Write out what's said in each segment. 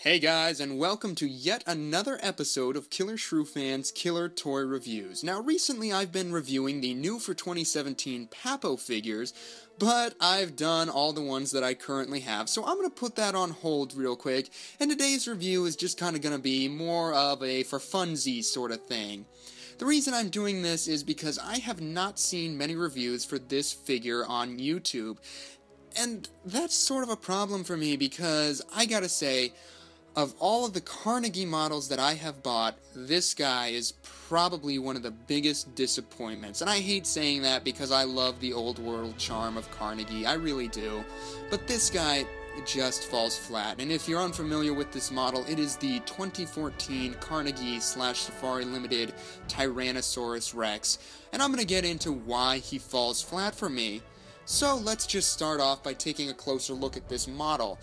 Hey guys, and welcome to yet another episode of Killer Shrew Fans' Killer Toy Reviews. Now, recently I've been reviewing the new for 2017 Papo figures, but I've done all the ones that I currently have, so I'm going to put that on hold real quick, and today's review is just kind of going to be more of a for funsies sort of thing. The reason I'm doing this is because I have not seen many reviews for this figure on YouTube, and that's sort of a problem for me because I gotta say, of all of the Carnegie models that I have bought, this guy is probably one of the biggest disappointments. And I hate saying that because I love the old world charm of Carnegie, I really do. But this guy just falls flat. And if you're unfamiliar with this model, it is the 2014 Carnegie/Safari Limited Tyrannosaurus Rex. And I'm going to get into why he falls flat for me. So let's just start off by taking a closer look at this model.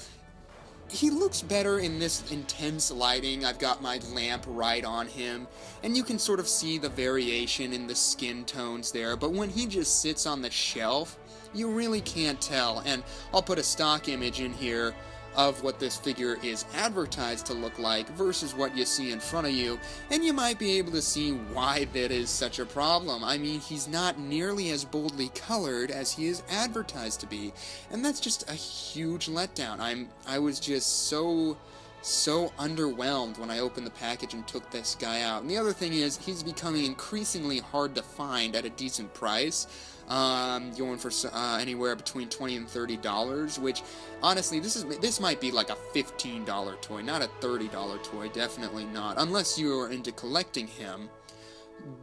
He looks better in this intense lighting. I've got my lamp right on him, and you can sort of see the variation in the skin tones there, but when he just sits on the shelf, you really can't tell. And I'll put a stock image in here of what this figure is advertised to look like versus what you see in front of you, and you might be able to see why that is such a problem. I mean, he's not nearly as boldly colored as he is advertised to be, and that's just a huge letdown. I was just so underwhelmed when I opened the package and took this guy out. And the other thing is, he's becoming increasingly hard to find at a decent price. Going for anywhere between $20 and $30, which honestly, this might be like a $15 toy, not a $30 toy. Definitely not, unless you are into collecting him.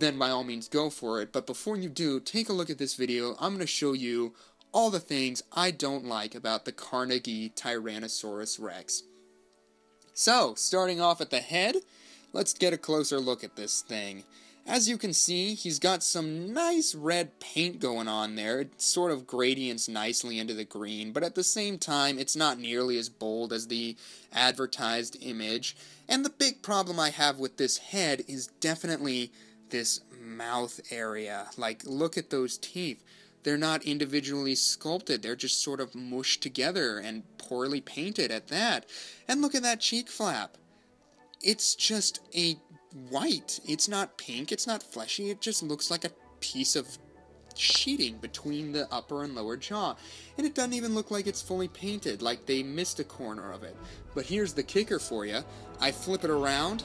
Then by all means go for it. But before you do, take a look at this video. I'm going to show you all the things I don't like about the Carnegie Tyrannosaurus Rex. So, starting off at the head, let's get a closer look at this thing. As you can see, he's got some nice red paint going on there. It sort of gradients nicely into the green, but at the same time, it's not nearly as bold as the advertised image. And the big problem I have with this head is definitely this mouth area. Like, look at those teeth. They're not individually sculpted. They're just sort of mushed together and poorly painted at that. And look at that cheek flap. It's just a white. It's not pink, it's not fleshy, it just looks like a piece of sheeting between the upper and lower jaw. And it doesn't even look like it's fully painted, like they missed a corner of it. But here's the kicker for you. I flip it around,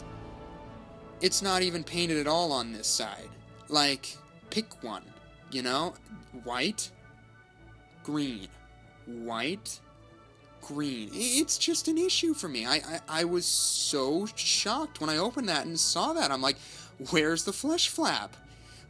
it's not even painted at all on this side. Like, pick one, you know? White, green, white, green. It's just an issue for me. I was so shocked when I opened that and saw that. I'm like, where's the flesh flap?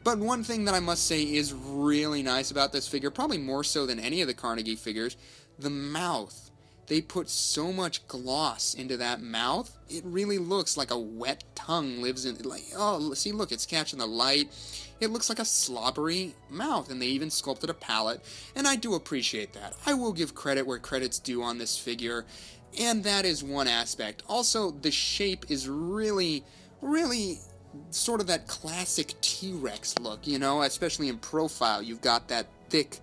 But one thing that I must say is really nice about this figure, probably more so than any of the Carnegie figures, the mouth. They put so much gloss into that mouth, it really looks like a wet tongue lives in, like, oh, see, look, it's catching the light. It looks like a slobbery mouth, and they even sculpted a palate, and I do appreciate that. I will give credit where credit's due on this figure, and that is one aspect. Also, the shape is really sort of that classic T.Rex look, you know, especially in profile. You've got that thick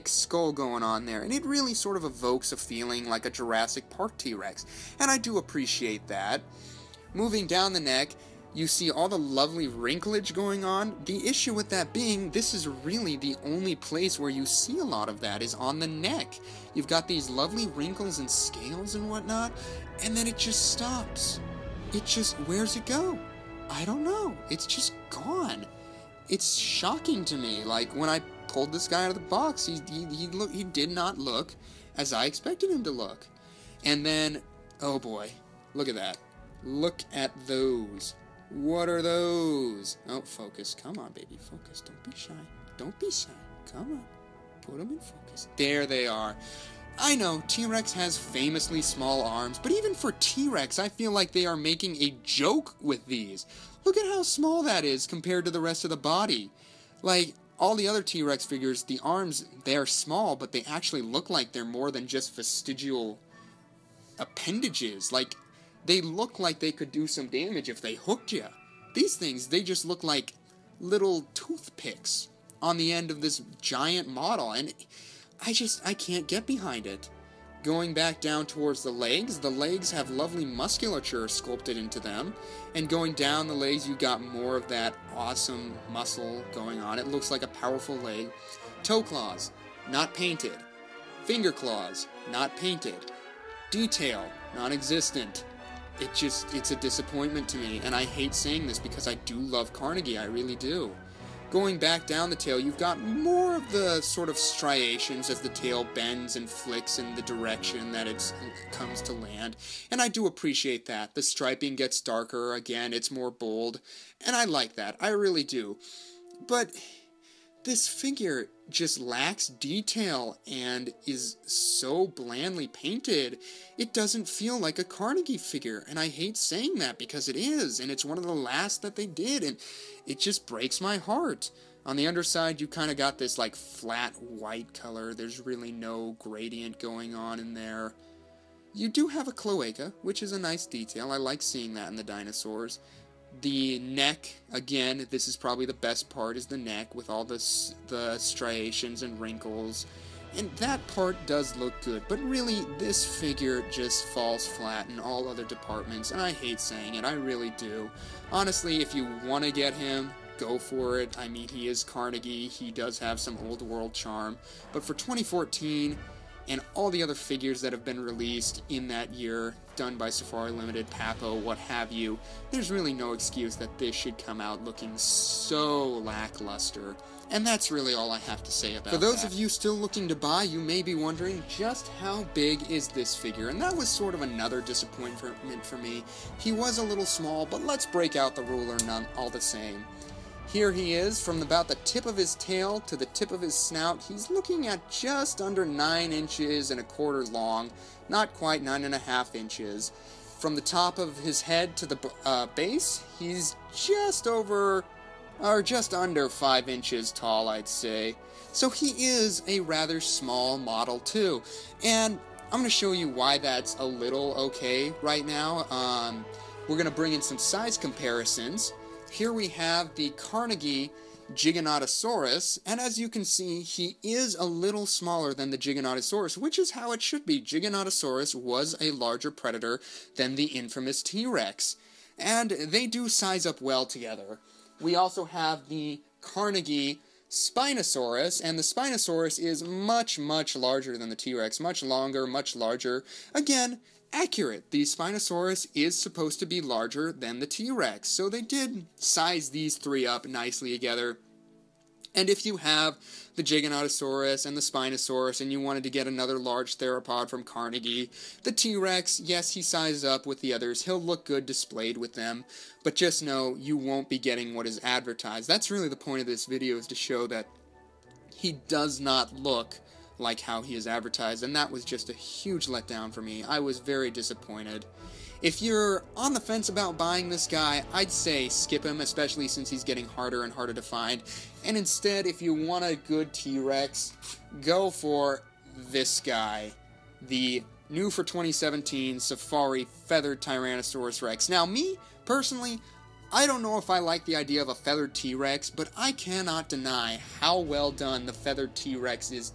skull going on there, and it really sort of evokes a feeling like a Jurassic Park T-Rex, and I do appreciate that. Moving down the neck, you see all the lovely wrinklage going on. The issue with that being, this is really the only place where you see a lot of that is on the neck. You've got these lovely wrinkles and scales and whatnot, and then it just stops. It just, where's it go? I don't know. It's just gone. It's shocking to me. Like, when I pulled this guy out of the box, he did not look as I expected him to look. And then, oh boy, look at that. Look at those. What are those? Oh, focus. Come on, baby. Focus. Don't be shy. Don't be shy. Come on. Put them in focus. There they are. I know, T-Rex has famously small arms, but even for T-Rex, I feel like they are making a joke with these. Look at how small that is compared to the rest of the body. Like, all the other T-Rex figures, the arms, they're small, but they actually look like they're more than just vestigial appendages. Like, they look like they could do some damage if they hooked you. These things, they just look like little toothpicks on the end of this giant model, and I can't get behind it. Going back down towards the legs have lovely musculature sculpted into them. And going down the legs, you got more of that awesome muscle going on. It looks like a powerful leg. Toe claws, not painted. Finger claws, not painted. Detail, non-existent. It's a disappointment to me, and I hate saying this because I do love Carnegie, I really do. Going back down the tail, you've got more of the sort of striations as the tail bends and flicks in the direction that it comes to land, and I do appreciate that. The striping gets darker, again, it's more bold, and I like that, I really do. But this figure just lacks detail and is so blandly painted, it doesn't feel like a Carnegie figure, and I hate saying that because it is, and it's one of the last that they did, and it just breaks my heart. On the underside, you kind of got this like flat white color. There's really no gradient going on in there. You do have a cloaca, which is a nice detail. I like seeing that in the dinosaurs. The neck, again, this is probably the best part, is the neck with all the striations and wrinkles. And that part does look good, but really, this figure just falls flat in all other departments, and I hate saying it, I really do. Honestly, if you want to get him, go for it. I mean, he is Carnegie, he does have some old world charm, but for 2014, and all the other figures that have been released in that year, done by Safari Limited, Papo, what have you, there's really no excuse that this should come out looking so lackluster. And that's really all I have to say about that. For those of you still looking to buy, you may be wondering just how big is this figure, and that was sort of another disappointment for me. He was a little small, but let's break out the ruler all the same. Here he is, from about the tip of his tail to the tip of his snout, he's looking at just under 9 inches and a quarter long, not quite 9.5 inches. From the top of his head to the base, he's just over, or just under 5 inches tall, I'd say. So he is a rather small model too, and I'm going to show you why that's a little okay right now. We're going to bring in some size comparisons. Here we have the Carnegie Giganotosaurus, and as you can see, he is a little smaller than the Giganotosaurus, which is how it should be. Giganotosaurus was a larger predator than the infamous T.Rex, and they do size up well together. We also have the Carnegie Spinosaurus, and the Spinosaurus is much, much larger than the T.Rex, much longer, much larger. Again, accurate. The Spinosaurus is supposed to be larger than the T.Rex, so they did size these three up nicely together. And if you have the Giganotosaurus and the Spinosaurus and you wanted to get another large theropod from Carnegie, the T-Rex, yes, he sizes up with the others. He'll look good displayed with them, but just know you won't be getting what is advertised. That's really the point of this video, is to show that he does not look like how he is advertised, and that was just a huge letdown for me. I was very disappointed. If you're on the fence about buying this guy, I'd say skip him, especially since he's getting harder and harder to find. And instead, if you want a good T-Rex, go for this guy, the new for 2017 Safari Feathered Tyrannosaurus Rex. Now, me, personally, I don't know if I like the idea of a feathered T-Rex, but I cannot deny how well done the feathered T-Rex is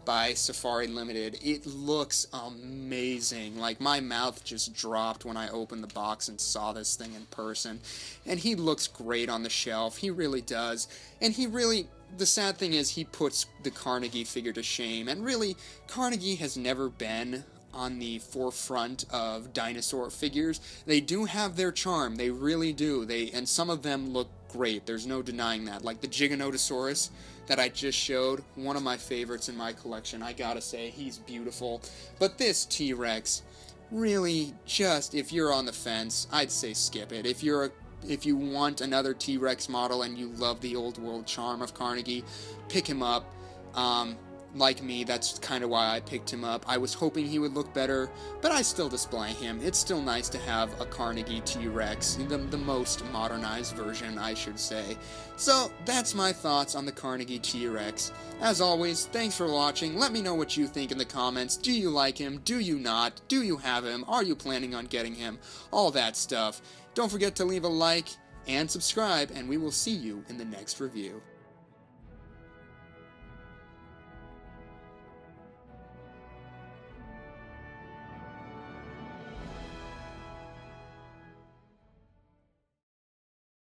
by Safari Limited. It looks amazing. Like, my mouth just dropped when I opened the box and saw this thing in person. And he looks great on the shelf. He really does. And he really, the sad thing is, he puts the Carnegie figure to shame. And really, Carnegie has never been on the forefront of dinosaur figures. They do have their charm. They really do. And some of them look great. There's no denying that. Like the Giganotosaurus that I just showed, one of my favorites in my collection. I gotta say, he's beautiful. But this T-Rex, really, just, if you're on the fence, I'd say skip it. If you want another T-Rex model and you love the old world charm of Carnegie, pick him up. Like me, that's kind of why I picked him up. I was hoping he would look better, but I still display him. It's still nice to have a Carnegie T-Rex, the most modernized version, I should say. So, that's my thoughts on the Carnegie T-Rex. As always, thanks for watching. Let me know what you think in the comments. Do you like him? Do you not? Do you have him? Are you planning on getting him? All that stuff. Don't forget to leave a like and subscribe, and we will see you in the next review.